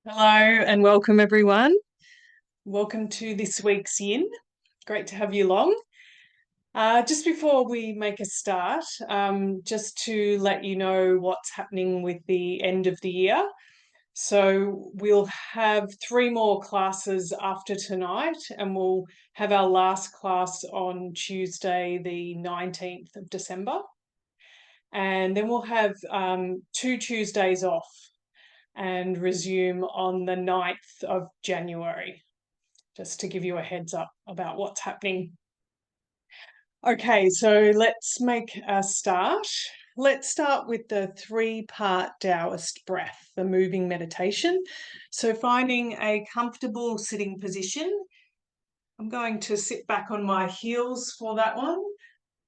Hello and welcome everyone. Welcome to this week's Yin. Great to have you along. Just before we make a start, just to let you know what's happening with the end of the year. So we'll have 3 more classes after tonight, and we'll have our last class on Tuesday, the 19th of December. And then we'll have 2 Tuesdays off and resume on the 9th of January, just to give you a heads up about what's happening. Okay, so let's make a start. Let's start with the 3-part Taoist breath, the moving meditation. So finding a comfortable sitting position. I'm going to sit back on my heels for that one.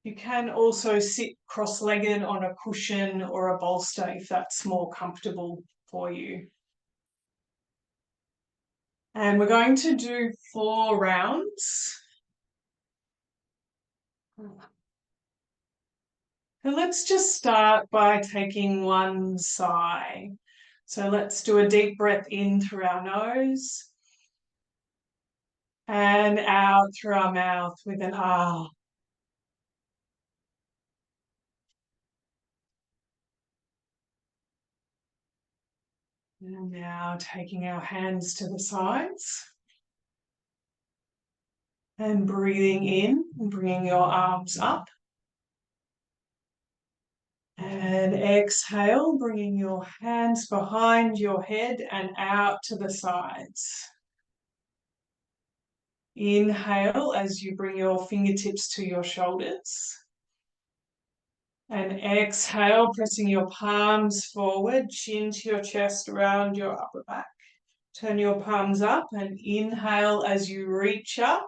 You can also sit cross-legged on a cushion or a bolster if that's more comfortable for you. And we're going to do 4 rounds. So let's just start by taking one sigh. So let's do a deep breath in through our nose and out through our mouth with an ah. And now taking our hands to the sides and breathing in and bringing your arms up. And exhale, bringing your hands behind your head and out to the sides. Inhale as you bring your fingertips to your shoulders. And exhale, pressing your palms forward, chin to your chest, around your upper back. Turn your palms up and inhale as you reach up.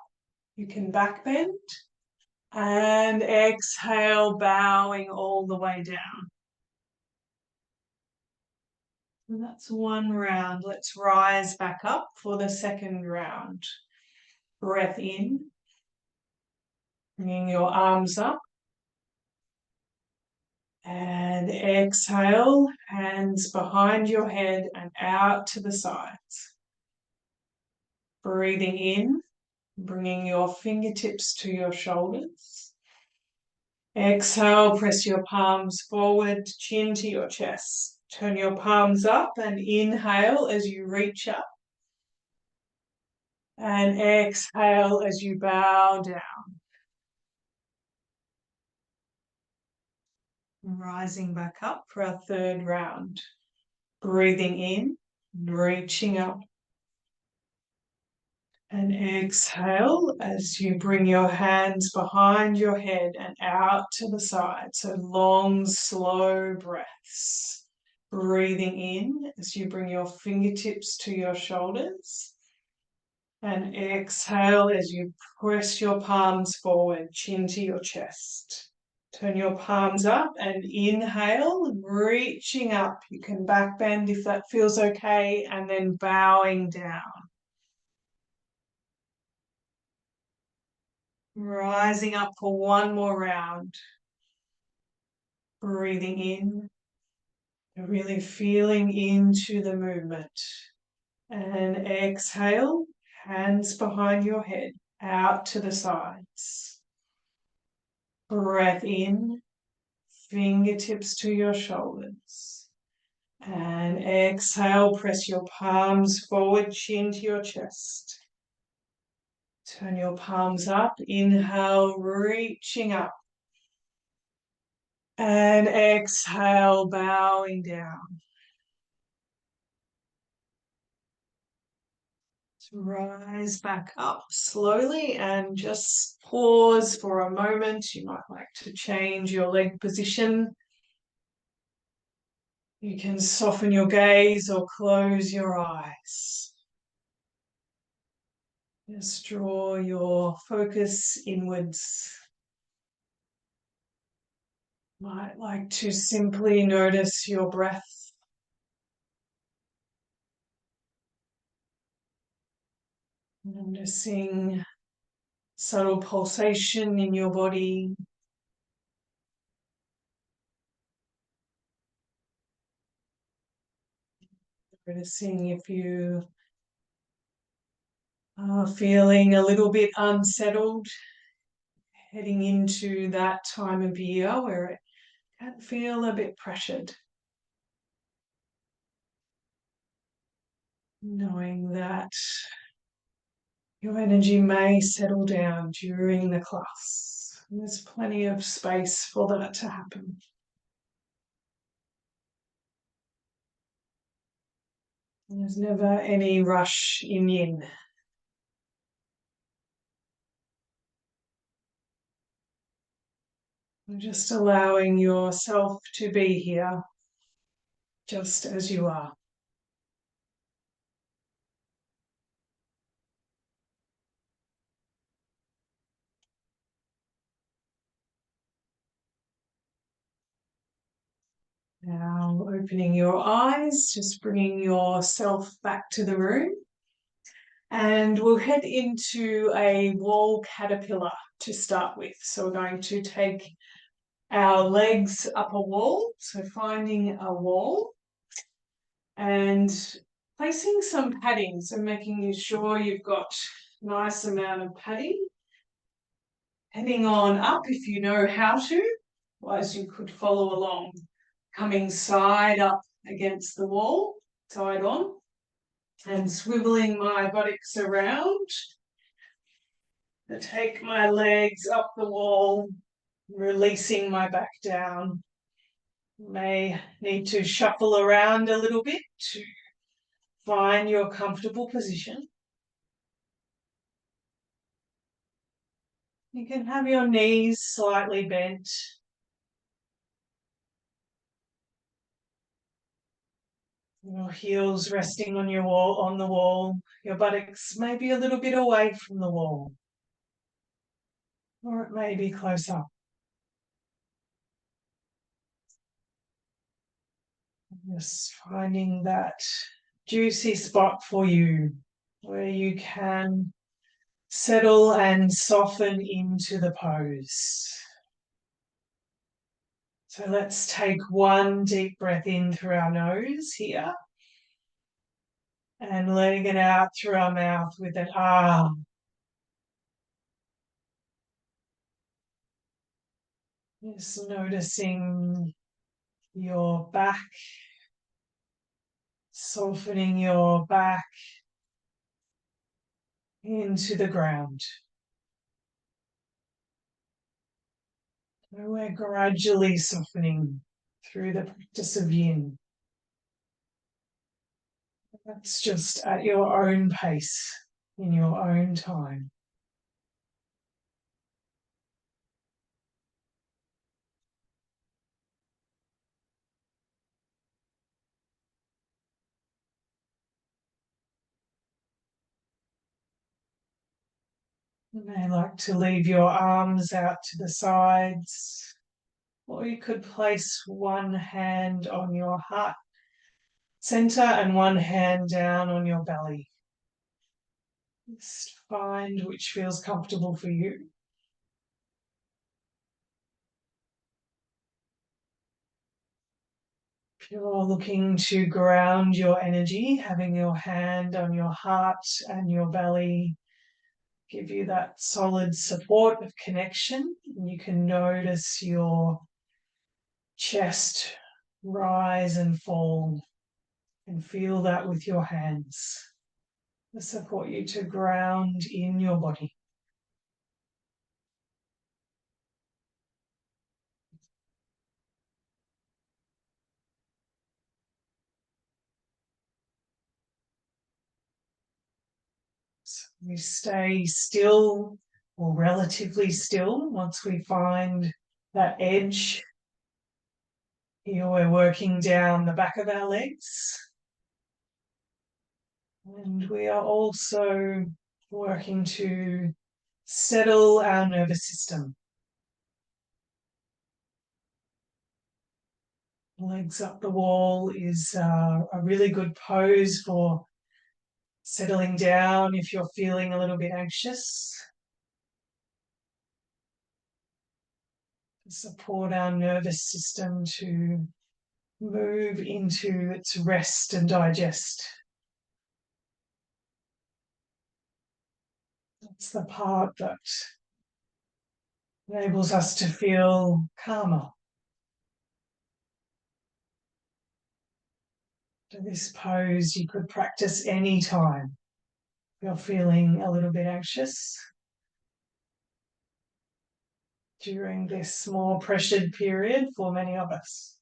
You can back bend. And exhale, bowing all the way down. And that's one round. Let's rise back up for the second round. Breath in, bringing your arms up. And exhale, hands behind your head and out to the sides. Breathing in, bringing your fingertips to your shoulders. Exhale, press your palms forward, chin to your chest. Turn your palms up and inhale as you reach up. And exhale as you bow down. Rising back up for our third round. Breathing in, reaching up. And exhale as you bring your hands behind your head and out to the side. So long, slow breaths. Breathing in as you bring your fingertips to your shoulders. And exhale as you press your palms forward, chin to your chest. Turn your palms up and inhale, reaching up. You can back bend if that feels okay, and then bowing down. Rising up for one more round. Breathing in, really feeling into the movement. And exhale, hands behind your head, out to the sides. Breath in, fingertips to your shoulders. And exhale, press your palms forward, chin to your chest. Turn your palms up, inhale, reaching up. And exhale, bowing down. So rise back up slowly and just pause for a moment. You might like to change your leg position. You can soften your gaze or close your eyes. Just draw your focus inwards. Might like to simply notice your breath. Noticing subtle pulsation in your body. Noticing if you are feeling a little bit unsettled, heading into that time of year where it can feel a bit pressured. Knowing that your energy may settle down during the class. There's plenty of space for that to happen. There's never any rush in yin. You're just allowing yourself to be here just as you are. Now opening your eyes, just bringing yourself back to the room. And we'll head into a wall caterpillar to start with. So we're going to take our legs up a wall, so finding a wall and placing some padding, so making sure you've got a nice amount of padding. Heading on up if you know how to, otherwise you could follow along, coming side up against the wall, side on, and swiveling my buttocks around. I take my legs up the wall, releasing my back down. May need to shuffle around a little bit to find your comfortable position. You can have your knees slightly bent. Your heels resting on your wall, on the wall. Your buttocks may be a little bit away from the wall, or it may be close up. Just finding that juicy spot for you where you can settle and soften into the pose. So let's take one deep breath in through our nose here and letting it out through our mouth with an ah. Just noticing your back, softening your back into the ground. So we're gradually softening through the practice of yin. That's just at your own pace, in your own time. You may like to leave your arms out to the sides, or you could place one hand on your heart center and one hand down on your belly. Just find which feels comfortable for you. If you're looking to ground your energy, having your hand on your heart and your belly give you that solid support of connection. You can notice your chest rise and fall and feel that with your hands to support you to ground in your body. So we stay still or relatively still once we find that edge. Here we're working down the back of our legs. And we are also working to settle our nervous system. Legs up the wall is a really good pose for settling down if you're feeling a little bit anxious. To support our nervous system to move into its rest and digest. That's the part that enables us to feel calmer. So this pose you could practice any time you're feeling a little bit anxious during this more pressured period for many of us.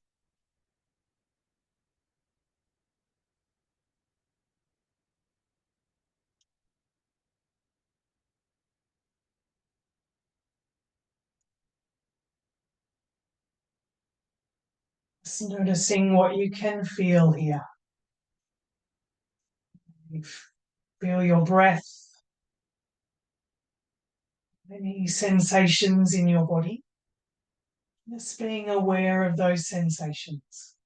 Just noticing what you can feel here. You feel your breath, any sensations in your body. Just being aware of those sensations.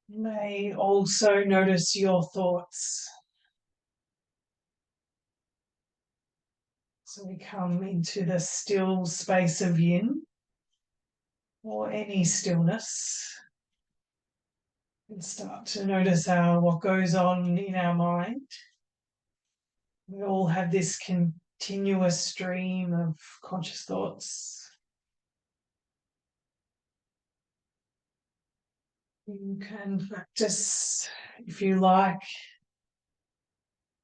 You may also notice your thoughts. So we come into the still space of yin, or any stillness, and start to notice what goes on in our mind. We all have this continuous stream of conscious thoughts. You can practice, if you like,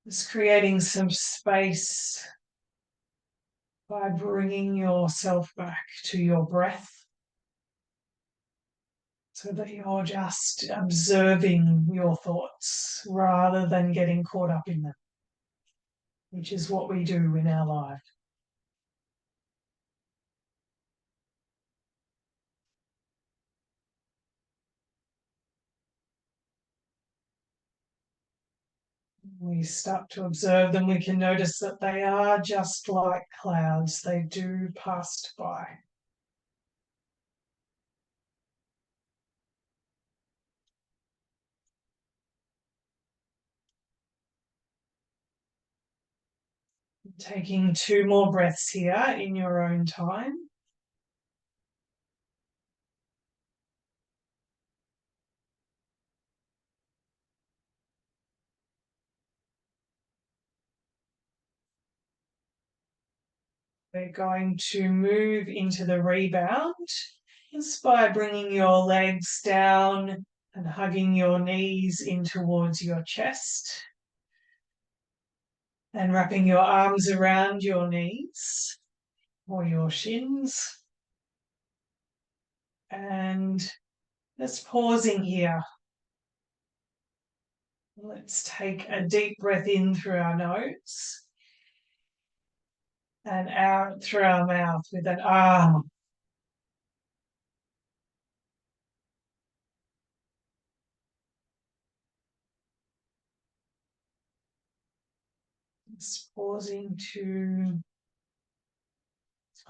just creating some space by bringing yourself back to your breath, so that you're just observing your thoughts rather than getting caught up in them, which is what we do in our life. We start to observe them, we can notice that they are just like clouds. They do pass by. Taking 2 more breaths here in your own time. We're going to move into the rebound just by bringing your legs down and hugging your knees in towards your chest and wrapping your arms around your knees or your shins, and just pausing here. Let's take a deep breath in through our nose and out through our mouth with an ah. Just pausing to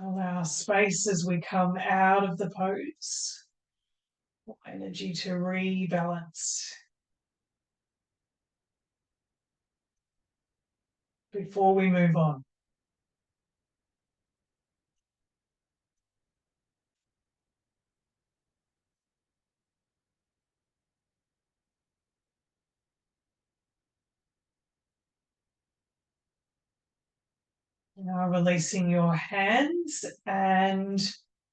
allow space as we come out of the pose, for energy to rebalance before we move on. Now releasing your hands and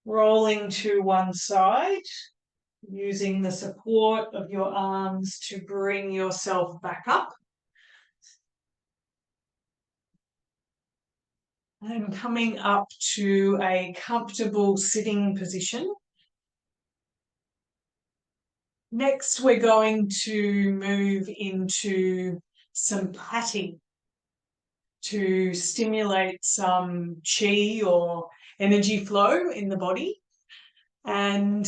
rolling to one side, using the support of your arms to bring yourself back up. And coming up to a comfortable sitting position. Next, we're going to move into some patting to stimulate some chi or energy flow in the body. And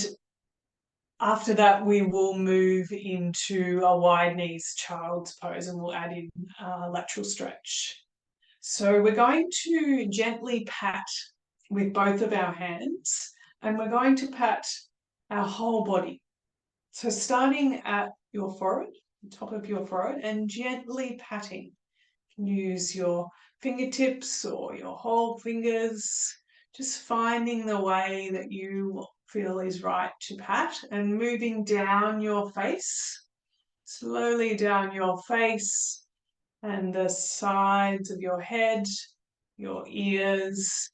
after that, we will move into a wide knees child's pose, and we'll add in lateral stretch. So we're going to gently pat with both of our hands, and we're going to pat our whole body. So starting at your forehead, top of your forehead, and gently patting. You can use your fingertips or your whole fingers Just finding the way that you feel is right to pat and moving down your face, slowly down your face and the sides of your head, your ears,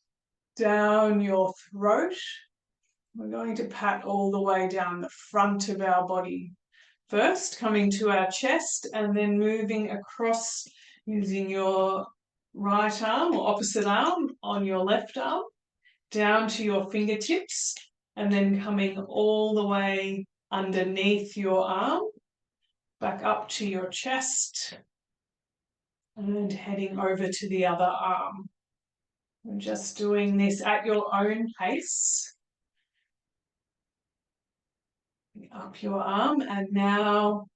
down your throat. We're going to pat all the way down the front of our body. First, coming to our chest and then moving across using your right arm or opposite arm on your left arm, down to your fingertips, and then coming all the way underneath your arm, back up to your chest, and heading over to the other arm. We're just doing this at your own pace. Up your arm, and now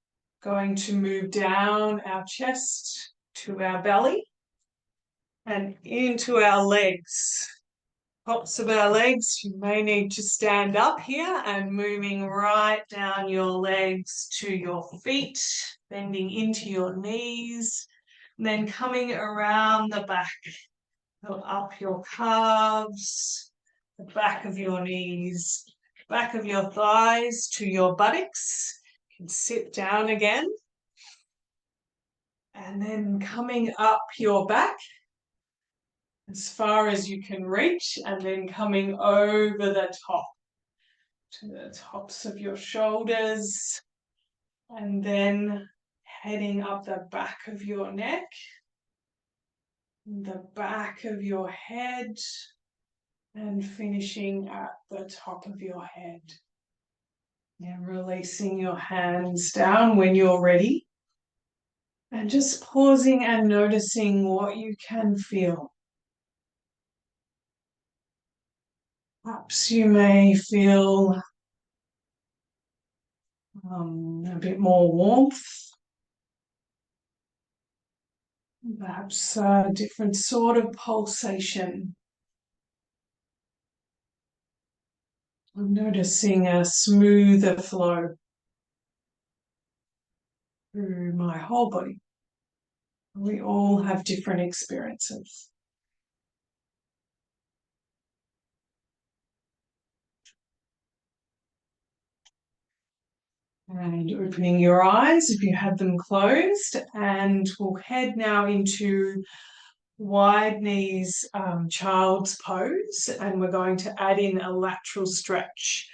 going to move down our chest to our belly and into our legs. Tops of our legs, you may need to stand up here and moving right down your legs to your feet, bending into your knees, and then coming around the back, so up your calves, the back of your knees, back of your thighs to your buttocks. You can sit down again. And then coming up your back as far as you can reach, and then coming over the top to the tops of your shoulders, and then heading up the back of your neck, the back of your head, and finishing at the top of your head. And releasing your hands down when you're ready. And just pausing and noticing what you can feel. Perhaps you may feel a bit more warmth, perhaps a different sort of pulsation. I'm noticing a smoother flow through my whole body. We all have different experiences. And opening your eyes if you had them closed, and we'll head now into wide knees child's pose, and we're going to add in a lateral stretch.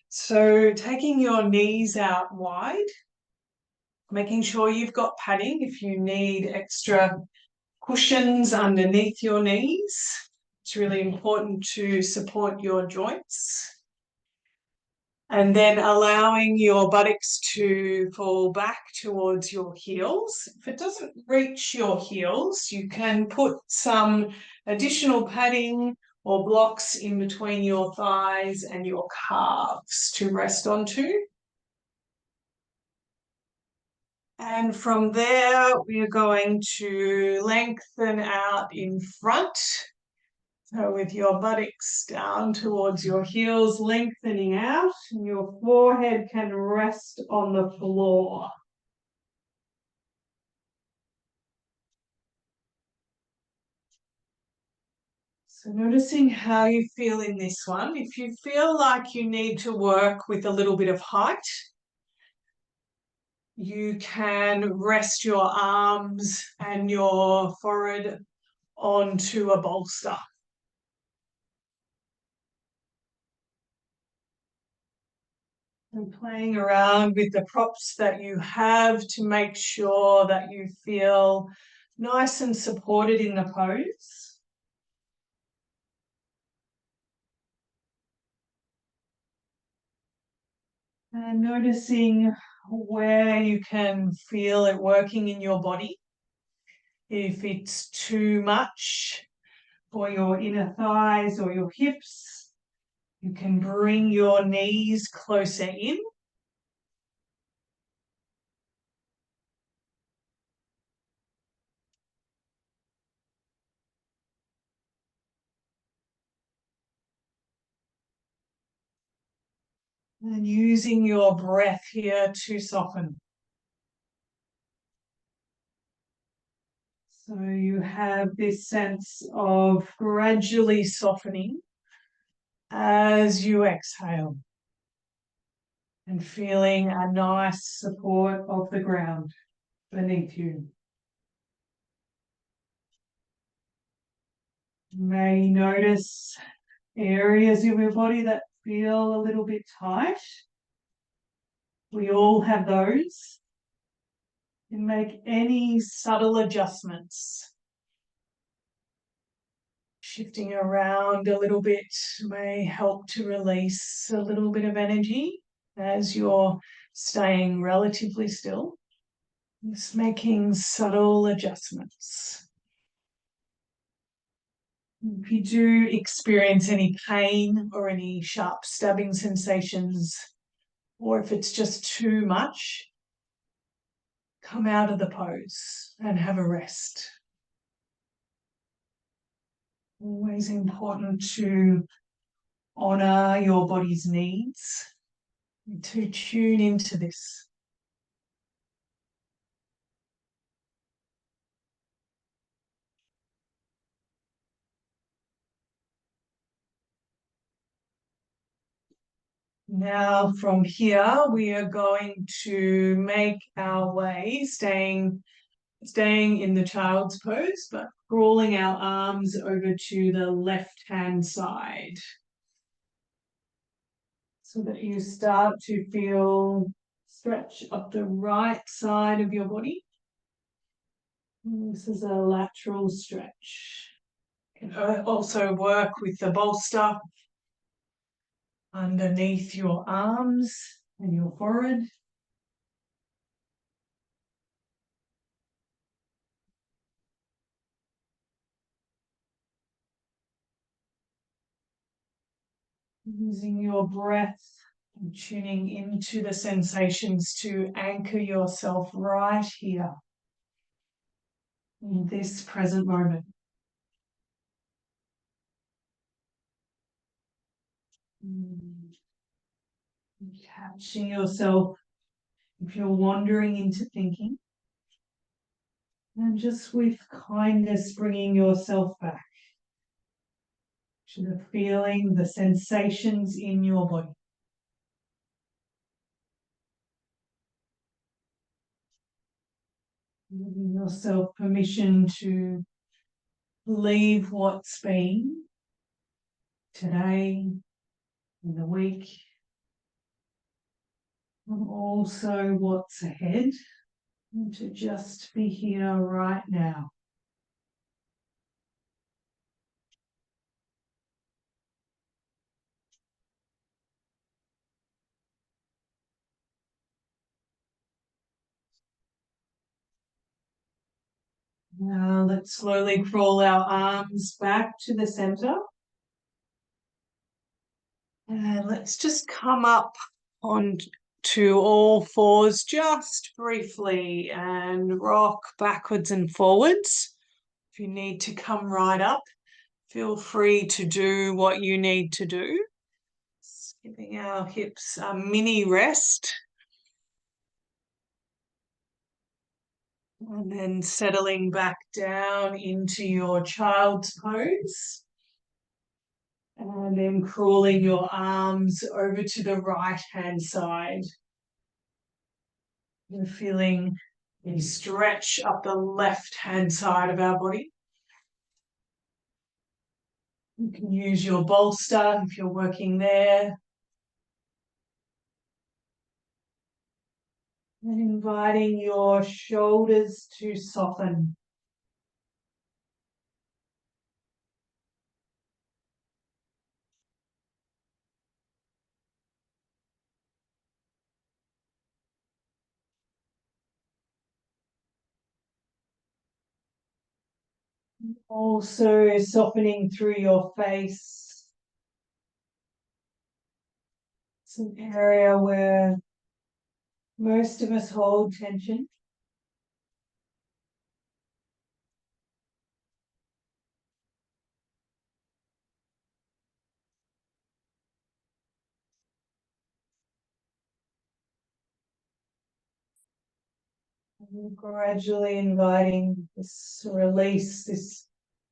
So taking your knees out wide, making sure you've got padding if you need extra cushions underneath your knees. It's really important to support your joints. And then allowing your buttocks to fall back towards your heels. If it doesn't reach your heels, you can put some additional padding or blocks in between your thighs and your calves to rest onto. And from there, we are going to lengthen out in front. So with your buttocks down towards your heels, lengthening out, and your forehead can rest on the floor. So noticing how you feel in this one. If you feel like you need to work with a little bit of height, you can rest your arms and your forehead onto a bolster. And playing around with the props that you have to make sure that you feel nice and supported in the pose. And noticing where you can feel it working in your body. If it's too much for your inner thighs or your hips, you can bring your knees closer in. And using your breath here to soften. So you have this sense of gradually softening as you exhale and feeling a nice support of the ground beneath you. You may notice areas of your body that feel a little bit tight. We all have those. And make any subtle adjustments. Shifting around a little bit may help to release a little bit of energy as you're staying relatively still. Just making subtle adjustments. If you do experience any pain or any sharp stabbing sensations, or if it's just too much, come out of the pose and have a rest. Always important to honor your body's needs, to tune into this. Now from here, we are going to make our way, staying in the child's pose, but crawling our arms over to the left-hand side so that you start to feel stretch up the right side of your body. And this is a lateral stretch. You can also work with the bolster underneath your arms and your forehead. Using your breath and tuning into the sensations to anchor yourself right here in this present moment. Catching yourself if you're wandering into thinking, and just with kindness bringing yourself back to the feeling, the sensations in your body. Giving yourself permission to leave what's been today, in the week, and also what's ahead, and to just be here right now. Now let's slowly crawl our arms back to the center. And let's just come up on to all fours just briefly and rock backwards and forwards. If you need to come right up, feel free to do what you need to do. Just giving our hips a mini rest. And then settling back down into your child's pose. And then crawling your arms over to the right-hand side. You're feeling a stretch up the left-hand side of our body. You can use your bolster if you're working there. And inviting your shoulders to soften. Also softening through your face. It's an area where most of us hold tension. And gradually inviting this release, this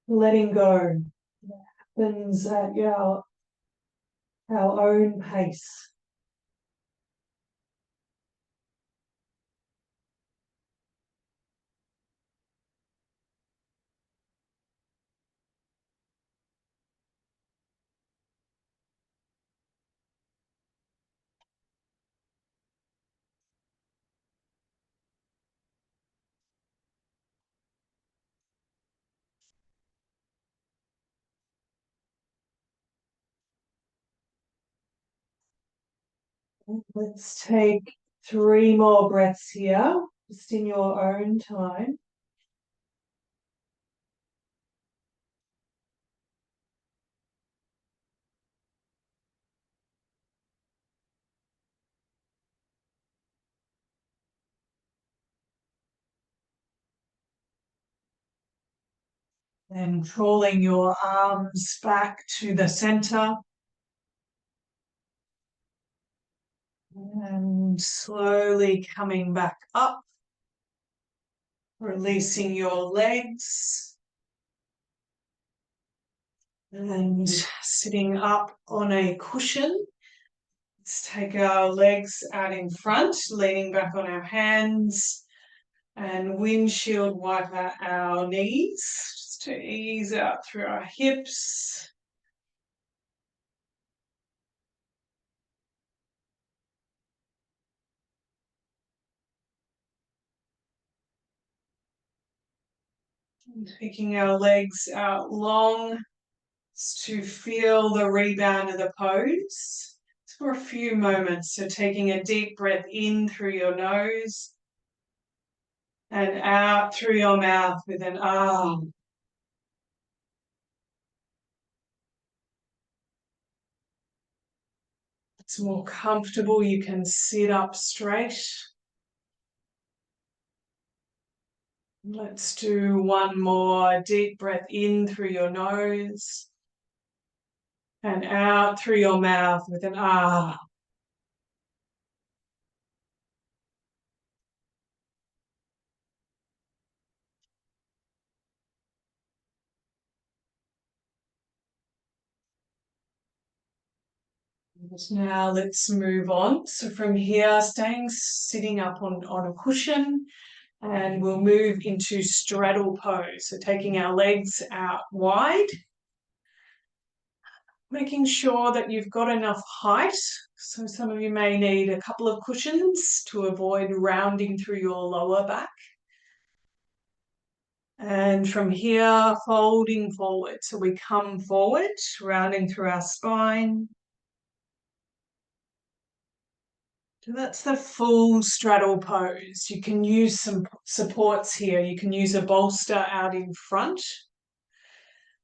letting go that happens at your our own pace. Let's take 3 more breaths here, just in your own time. And drawing your arms back to the center. And slowly coming back up, releasing your legs. And sitting up on a cushion. Let's take our legs out in front, leaning back on our hands. And windshield wiper our knees, just to ease out through our hips. And taking our legs out long to feel the rebound of the pose for a few moments. So taking a deep breath in through your nose and out through your mouth with an ah. It's more comfortable, you can sit up straight. Let's do one more deep breath in through your nose and out through your mouth with an ah. Now let's move on. So from here, sitting up on a cushion, and we'll move into straddle pose. So taking our legs out wide, making sure that you've got enough height. So some of you may need a couple of cushions to avoid rounding through your lower back. And from here, folding forward. So we come forward, rounding through our spine. So that's the full straddle pose. You can use some supports here. You can use a bolster out in front.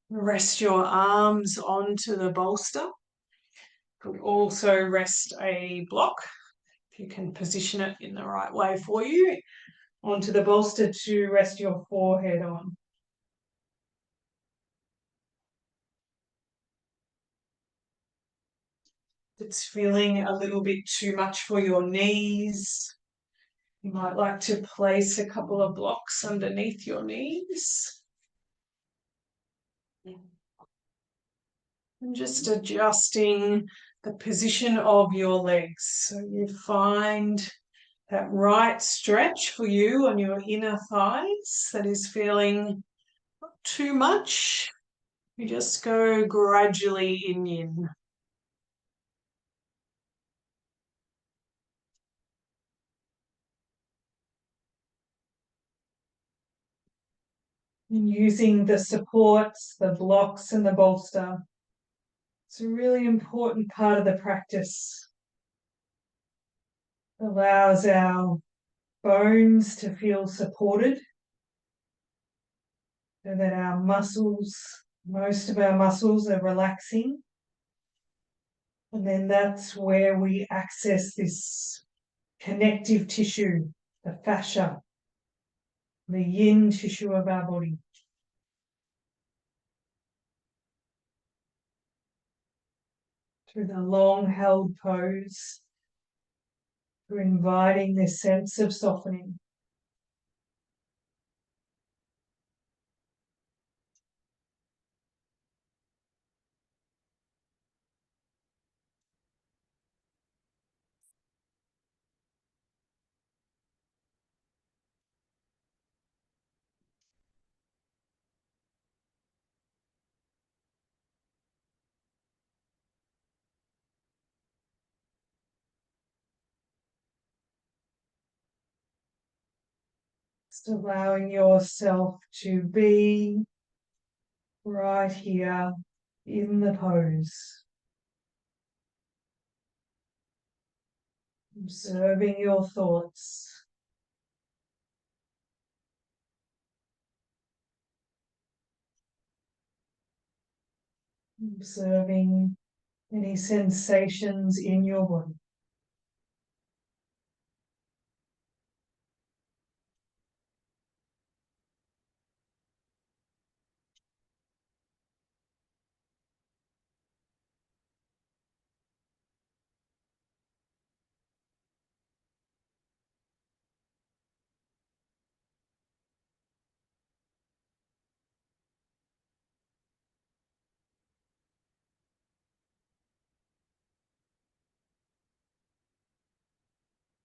Rest your arms onto the bolster. Could also rest a block, if you can position it in the right way for you, onto the bolster to rest your forehead on. If it's feeling a little bit too much for your knees, you might like to place a couple of blocks underneath your knees. And just adjusting the position of your legs. So you find that right stretch for you on your inner thighs that is feeling not too much. You just go gradually in yin. And using the supports, the blocks and the bolster. It's a really important part of the practice. It allows our bones to feel supported so that our muscles, most of our muscles are relaxing. And then that's where we access this connective tissue, the fascia, the yin tissue of our body. Through the long held pose, we're inviting this sense of softening. Just allowing yourself to be right here in the pose. Observing your thoughts. Observing any sensations in your body.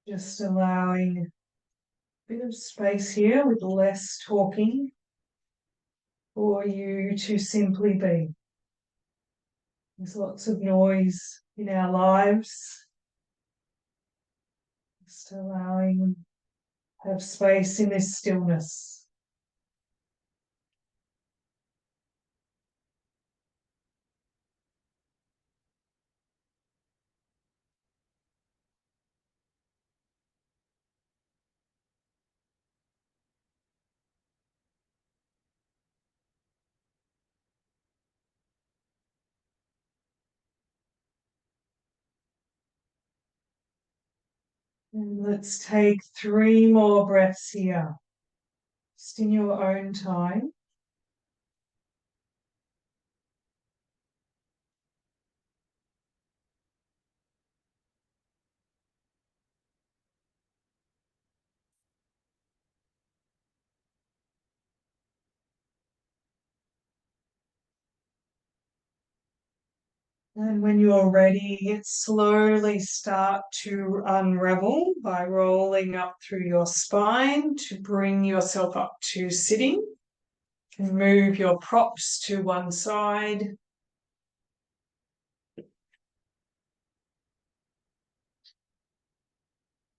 Just allowing a bit of space here with less talking for you to simply be. There's lots of noise in our lives. Just allowing, have space in this stillness. And let's take 3 more breaths here, just in your own time. And when you're ready, slowly start to unravel by rolling up through your spine to bring yourself up to sitting. And move your props to one side.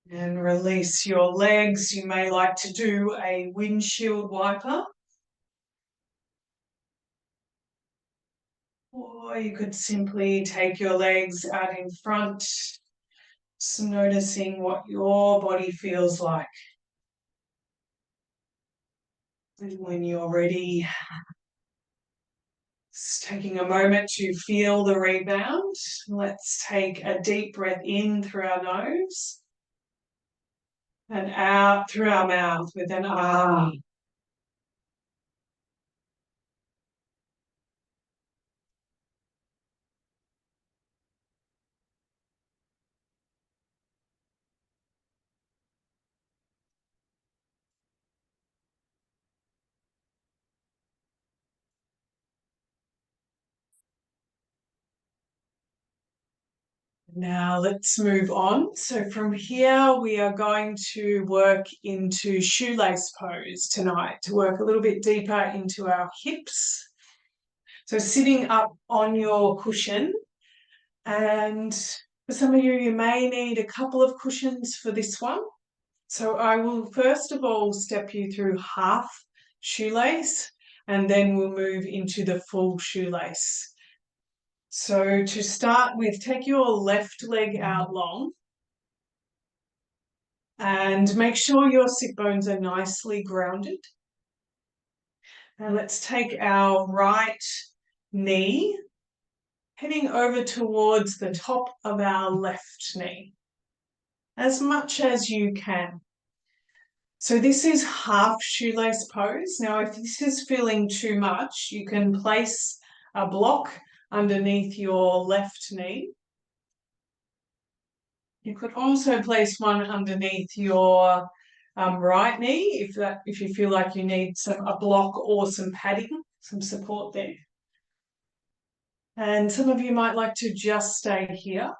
And release your legs. You may like to do a windshield wiper. Or you could simply take your legs out in front, just noticing what your body feels like. And when you're ready, just taking a moment to feel the rebound. Let's take a deep breath in through our nose and out through our mouth with an ah. Now let's move on. So from here, we are going to work into shoelace pose tonight to work a little bit deeper into our hips. So sitting up on your cushion, and for some of you, you may need a couple of cushions for this one. So I will first of all step you through half shoelace, and then we'll move into the full shoelace. So to start with, take your left leg out long and make sure your sit bones are nicely grounded. And let's take our right knee, heading over towards the top of our left knee, as much as you can. So this is half shoelace pose. Now, if this is feeling too much, you can place a block underneath your left knee. You could also place one underneath your right knee if you feel like you need a block or some padding, some support there. And some of you might like to just stay here.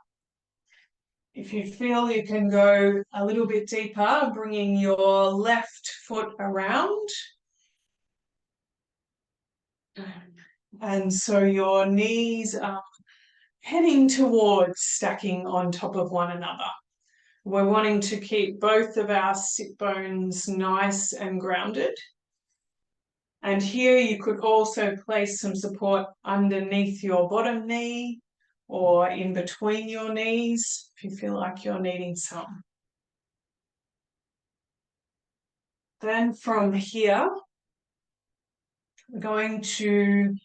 If you feel you can go a little bit deeper, bringing your left foot around. And so your knees are heading towards stacking on top of one another. We're wanting to keep both of our sit bones nice and grounded. And here you could also place some support underneath your bottom knee or in between your knees if you feel like you're needing some. Then from here, we're going to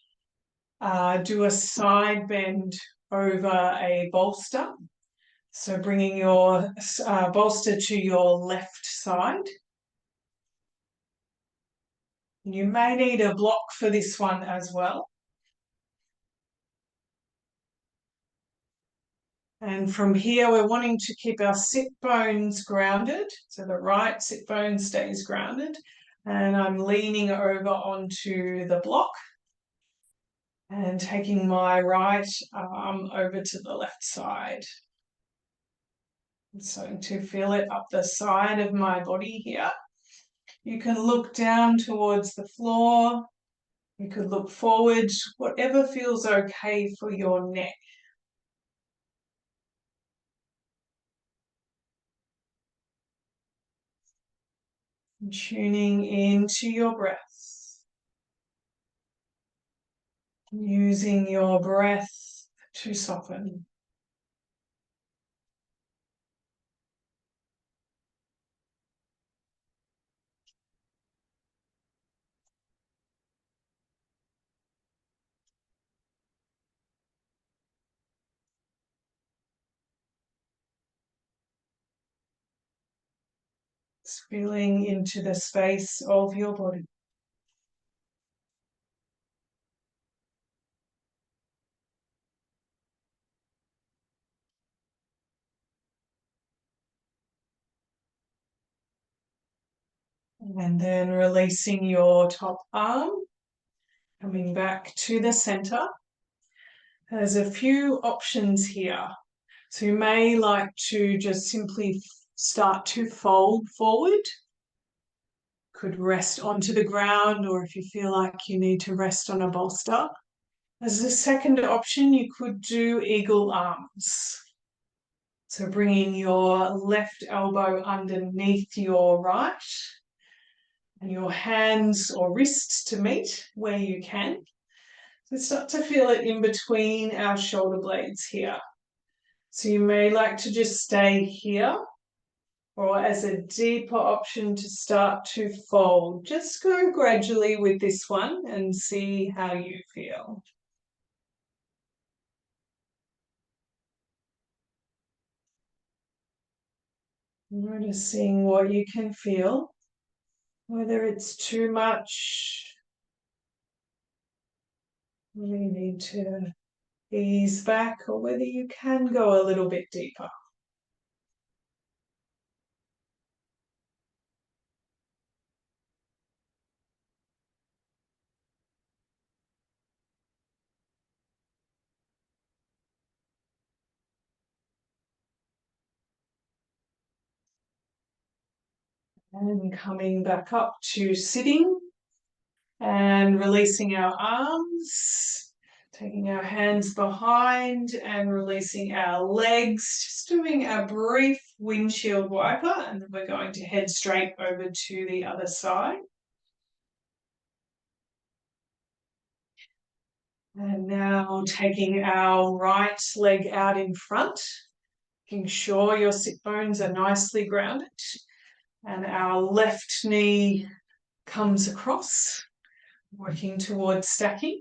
do a side bend over a bolster. So bringing your bolster to your left side. You may need a block for this one as well. And from here, we're wanting to keep our sit bones grounded. So the right sit bone stays grounded. And I'm leaning over onto the block and taking my right arm over to the left side. I'm starting to feel it up the side of my body here. You can look down towards the floor. You could look forward, whatever feels okay for your neck. And tuning into your breath. Using your breath to soften. Feeling into the space of your body. And then releasing your top arm, coming back to the center. There's a few options here. So you may like to just simply start to fold forward. Could rest onto the ground, or if you feel like you need to rest on a bolster. As a second option, you could do eagle arms. So bringing your left elbow underneath your right and your hands or wrists to meet where you can. So start to feel it in between our shoulder blades here. So you may like to just stay here, or as a deeper option to start to fold. Just go gradually with this one and see how you feel. Noticing what you can feel, whether it's too much, whether you need to ease back, or whether you can go a little bit deeper. And coming back up to sitting and releasing our arms, taking our hands behind and releasing our legs, just doing a brief windshield wiper, and then we're going to head straight over to the other side. And now taking our right leg out in front, making sure your sit bones are nicely grounded, and our left knee comes across, working towards stacking.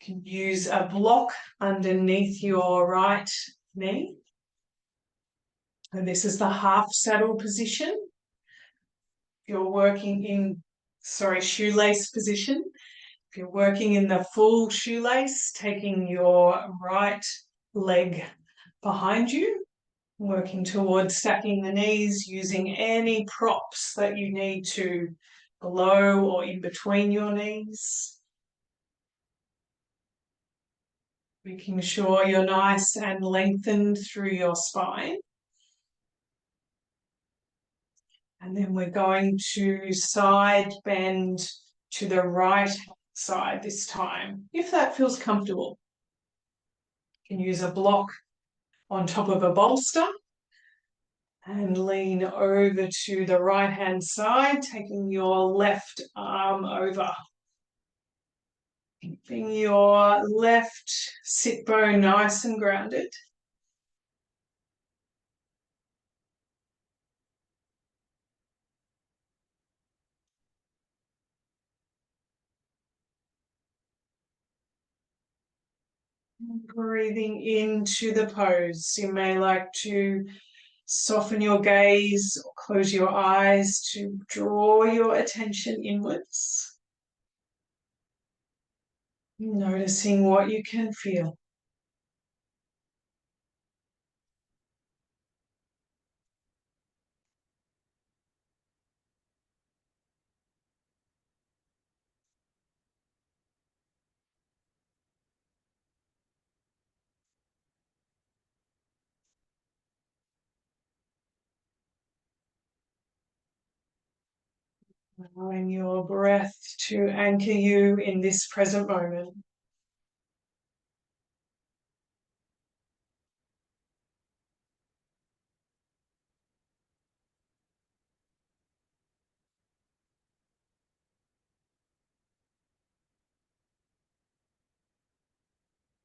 You can use a block underneath your right knee. And this is the half saddle position. If you're working in, shoelace position. If you're working in the full shoelace, taking your right leg behind you, working towards stacking the knees, using any props that you need to below or in between your knees. Making sure you're nice and lengthened through your spine. And then we're going to side bend to the right side this time, if that feels comfortable. You can use a block on top of a bolster, And lean over to the right-hand side, taking your left arm over. Keeping your left sit bone nice and grounded. Breathing into the pose. You may like to soften your gaze or close your eyes to draw your attention inwards. Noticing what you can feel. Allowing your breath to anchor you in this present moment.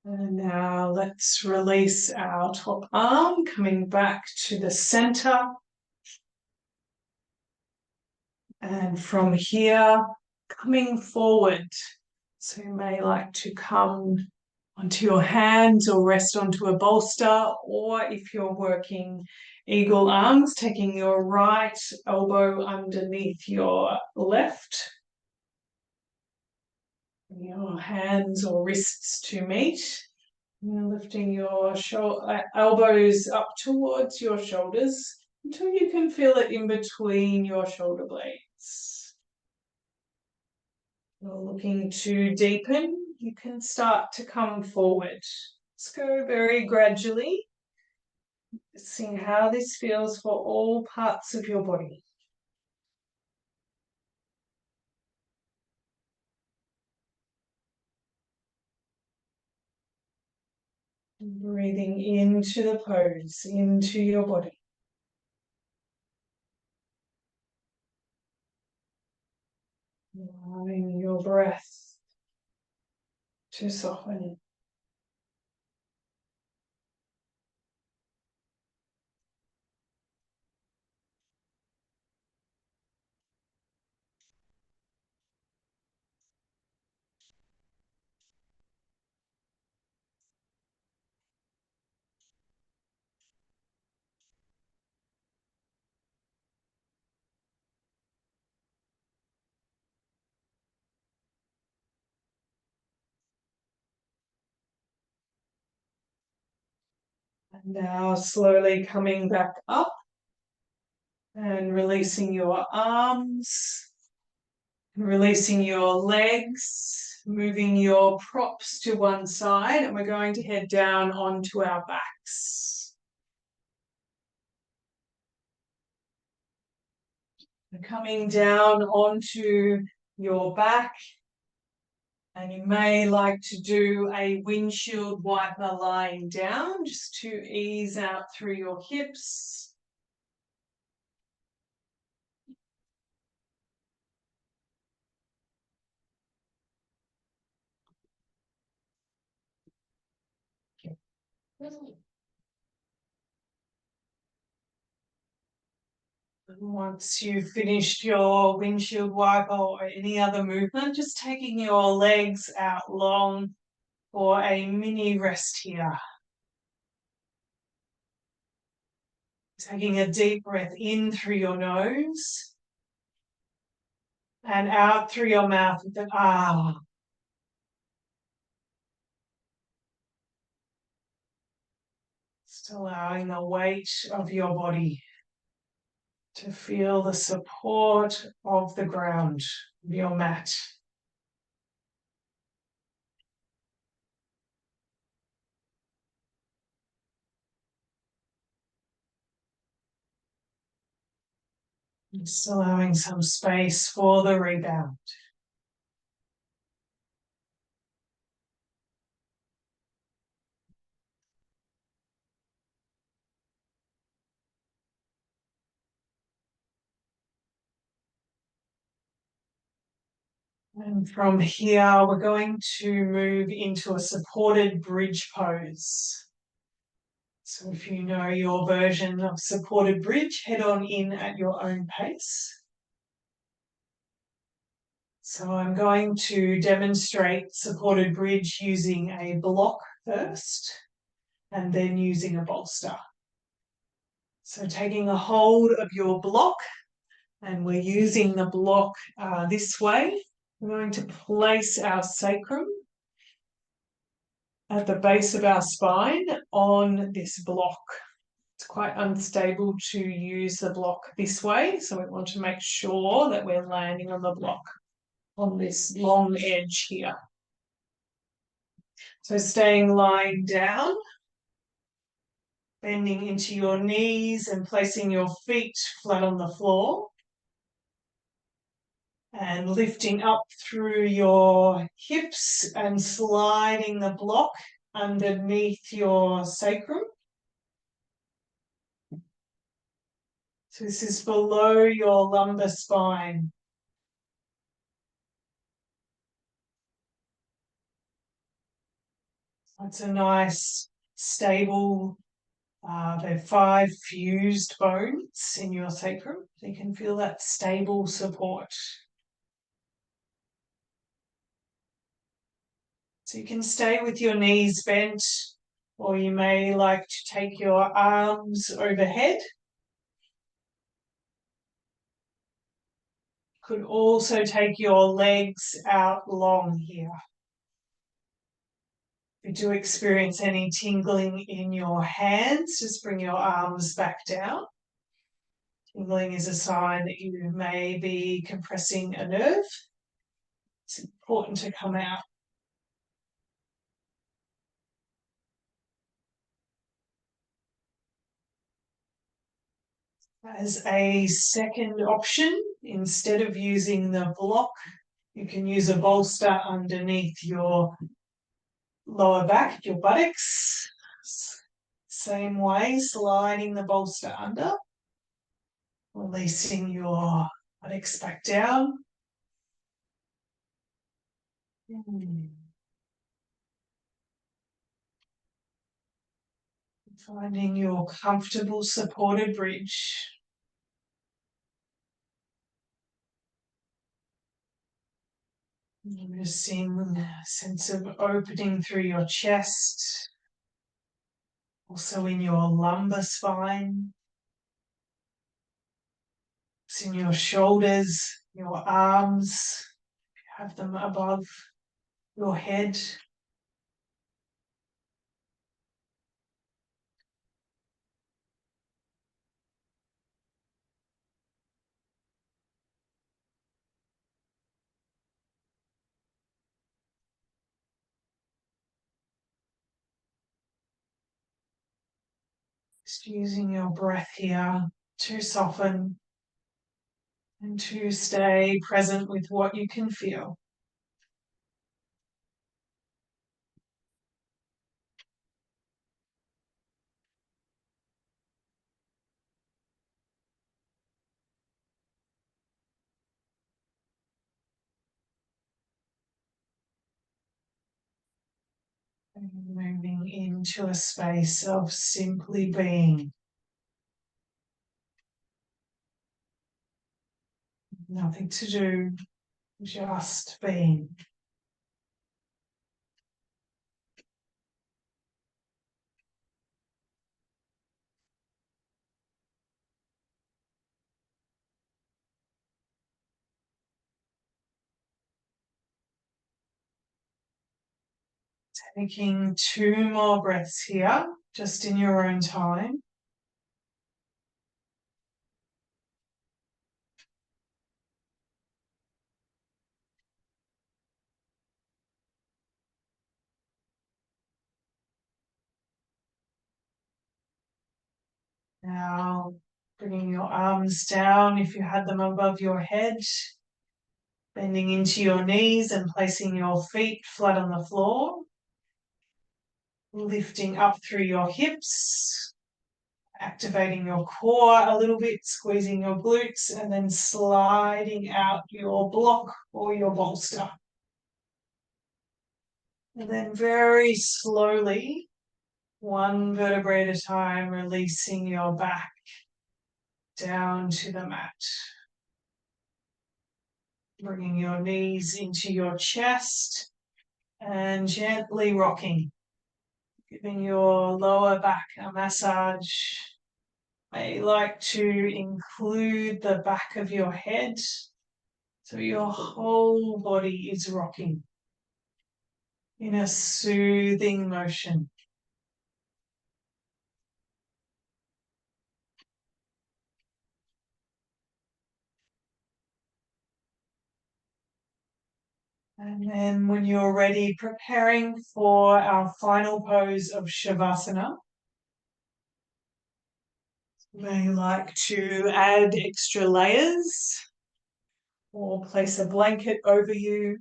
And now let's release our top arm, coming back to the center. And from here, coming forward. So you may like to come onto your hands or rest onto a bolster, or if you're working eagle arms, taking your right elbow underneath your left. Your hands or wrists to meet. You're lifting your elbows up towards your shoulders until you can feel it in between your shoulder blades. You're looking to deepen, you can start to come forward. Let's go very gradually, seeing how this feels for all parts of your body. Breathing into the pose, into your body. Allowing your breath to soften. And now slowly coming back up and releasing your arms, releasing your legs, moving your props to one side, and we're going to head down onto our backs. Coming down onto your back, and you may like to do a windshield wiper lying down just to ease out through your hips. Once you've finished your windshield wiper or any other movement, just taking your legs out long for a mini rest here. Taking a deep breath in through your nose and out through your mouth with an ah. Just allowing the weight of your body to feel the support of the ground, of your mat. Just allowing some space for the rebound. And from here, we're going to move into a supported bridge pose. So if you know your version of supported bridge, head on in at your own pace. So I'm going to demonstrate supported bridge using a block first and then using a bolster. So taking a hold of your block, and we're using the block this way. We're going to place our sacrum at the base of our spine on this block. It's quite unstable to use the block this way, so we want to make sure that we're landing on the block on this long edge here. So staying lying down, bending into your knees and placing your feet flat on the floor. And lifting up through your hips and sliding the block underneath your sacrum. So this is below your lumbar spine. That's a nice, stable, there are 5 fused bones in your sacrum. So you can feel that stable support. So you can stay with your knees bent, or you may like to take your arms overhead. Could also take your legs out long here. If you do experience any tingling in your hands, just bring your arms back down. Tingling is a sign that you may be compressing a nerve. It's important to come out. As a second option, instead of using the block, you can use a bolster underneath your lower back, your buttocks. Same way, sliding the bolster under, releasing your buttocks back down. Finding your comfortable supported bridge. Noticing a sense of opening through your chest, also in your lumbar spine, it's in your shoulders, your arms, have them above your head. Just using your breath here to soften and to stay present with what you can feel. And moving into a space of simply being. Nothing to do, just being. Taking 2 more breaths here, just in your own time. Now, bringing your arms down if you had them above your head, bending into your knees and placing your feet flat on the floor, lifting up through your hips activating your core a little bit, squeezing your glutes, and then sliding out your block or your bolster. And then very slowly, one vertebrae at a time, releasing your back down to the mat. Bringing your knees into your chest and gently rocking, giving your lower back a massage. I like to include the back of your head so your whole body is rocking in a soothing motion. And then when you're ready, preparing for our final pose of Shavasana. You may like to add extra layers or place a blanket over you.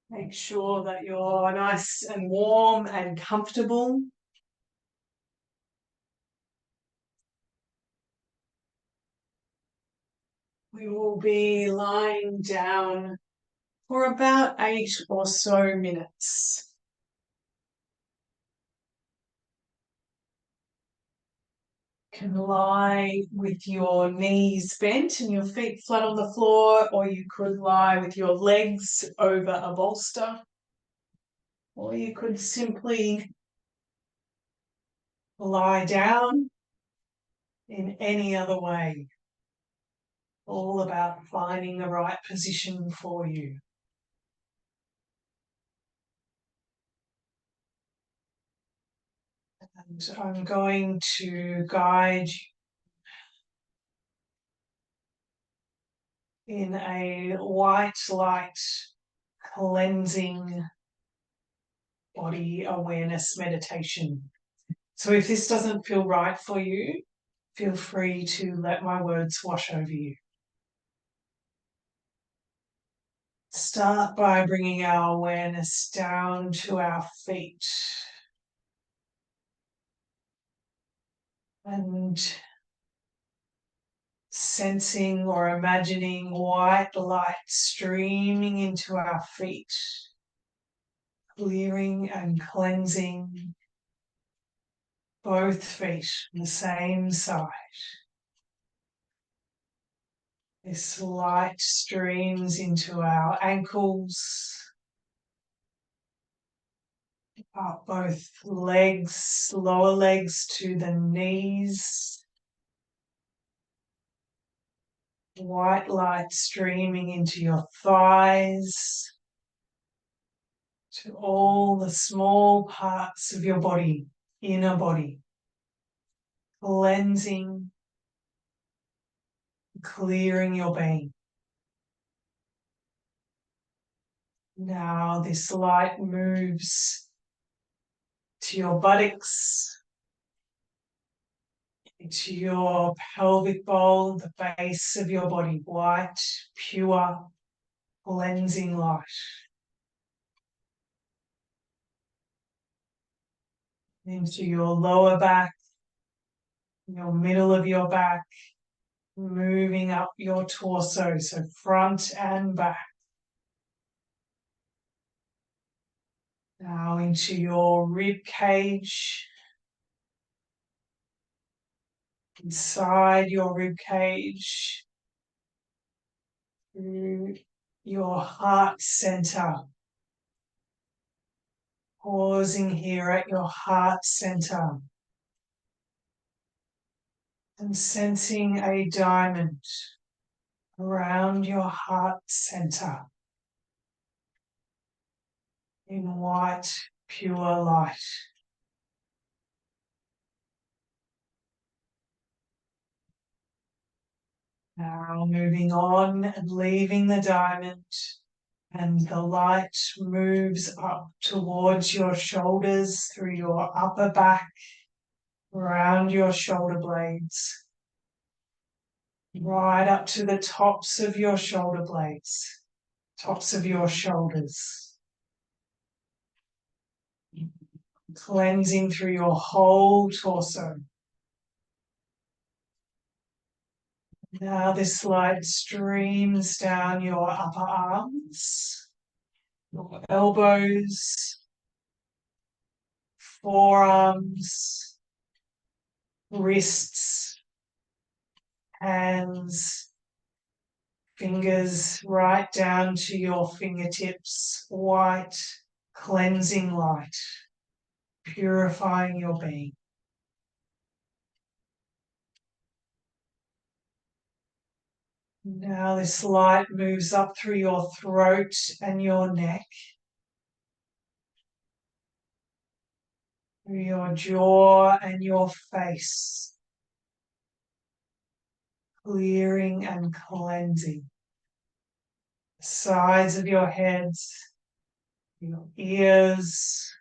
Make sure that you're nice and warm and comfortable. We will be lying down for about 8 or so minutes. You can lie with your knees bent and your feet flat on the floor, or you could lie with your legs over a bolster, or you could simply lie down in any other way. All about finding the right position for you. And I'm going to guide you in a white light cleansing body awareness meditation. So if this doesn't feel right for you, feel free to let my words wash over you. Start by bringing our awareness down to our feet. And sensing or imagining white light streaming into our feet, clearing and cleansing both feet on the same side. This light streams into our ankles, up both legs, lower legs to the knees. White light streaming into your thighs, to all the small parts of your body, inner body, cleansing, clearing your being. Now this light moves to your buttocks, into your pelvic bowl, the base of your body, white, pure, cleansing light. Into your lower back, your middle of your back, moving up your torso, so front and back. Now into your rib cage, inside your rib cage, through your heart center. Pausing here at your heart center and sensing a diamond around your heart center in white, pure light. Now moving on and leaving the diamond, and the light moves up towards your shoulders, through your upper back, around your shoulder blades, right up to the tops of your shoulder blades, tops of your shoulders. cleansing through your whole torso. Now this light streams down your upper arms, your elbows, forearms, wrists, hands, fingers, right down to your fingertips. White, cleansing light, purifying your being. Now this light moves up through your throat and your neck, through your jaw and your face, clearing and cleansing the sides of your head, your ears.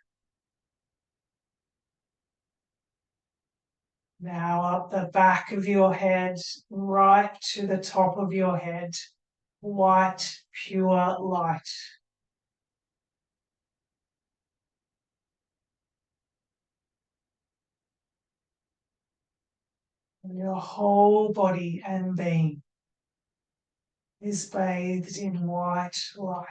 Now up the back of your head, right to the top of your head, white, pure light. Your whole body and being is bathed in white light.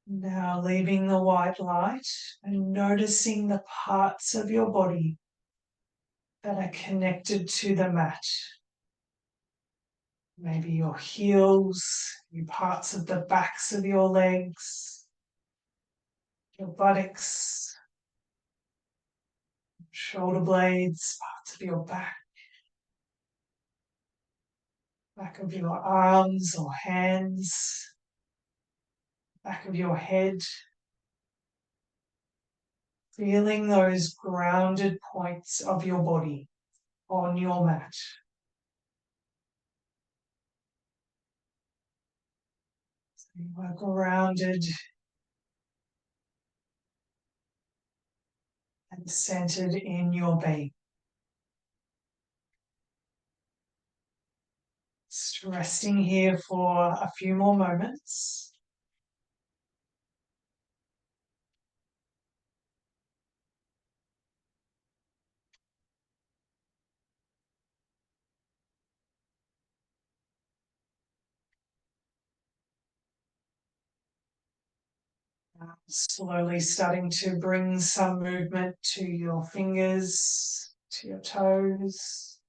Now leaving the white light and noticing the parts of your body that are connected to the mat. Maybe your heels, your parts of the backs of your legs, your buttocks, shoulder blades, parts of your back of your arms or hands, back of your head. Feeling those grounded points of your body on your mat. So you are grounded and centered in your being. Just resting here for a few more moments. Slowly starting to bring some movement to your fingers, to your toes,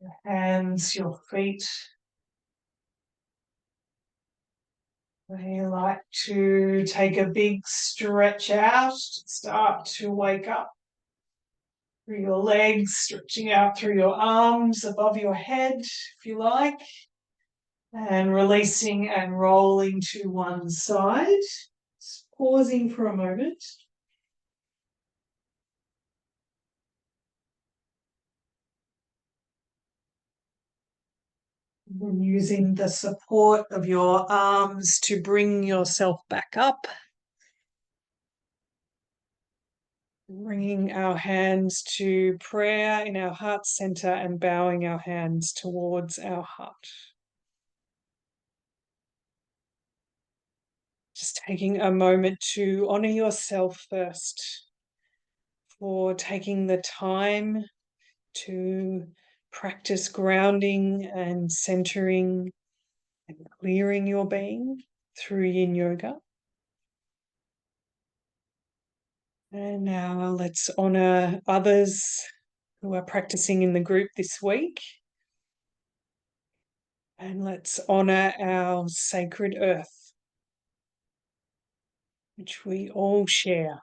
your hands, your feet. They like to take a big stretch out, start to wake up through your legs, stretching out through your arms, above your head, if you like, and releasing and rolling to one side. Just pausing for a moment. And using the support of your arms to bring yourself back up. Bringing our hands to prayer in our heart center and bowing our hands towards our heart. Just taking a moment to honor yourself first for taking the time to practice grounding and centering and clearing your being through Yin Yoga. And now let's honor others who are practicing in the group this week. And let's honor our sacred earth, which we all share.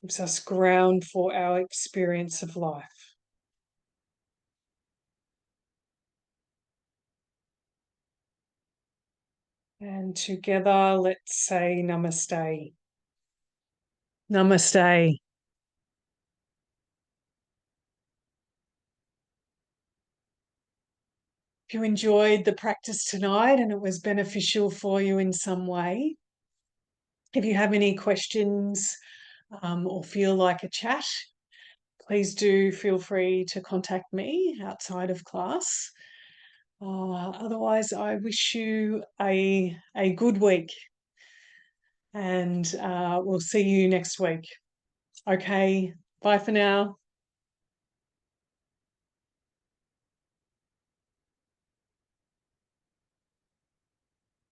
Gives us ground for our experience of life. And together, let's say namaste. Namaste. If you enjoyed the practice tonight and it was beneficial for you in some way, if you have any questions or feel like a chat, please do feel free to contact me outside of class. Otherwise, I wish you a good week, and we'll see you next week. Okay, bye for now.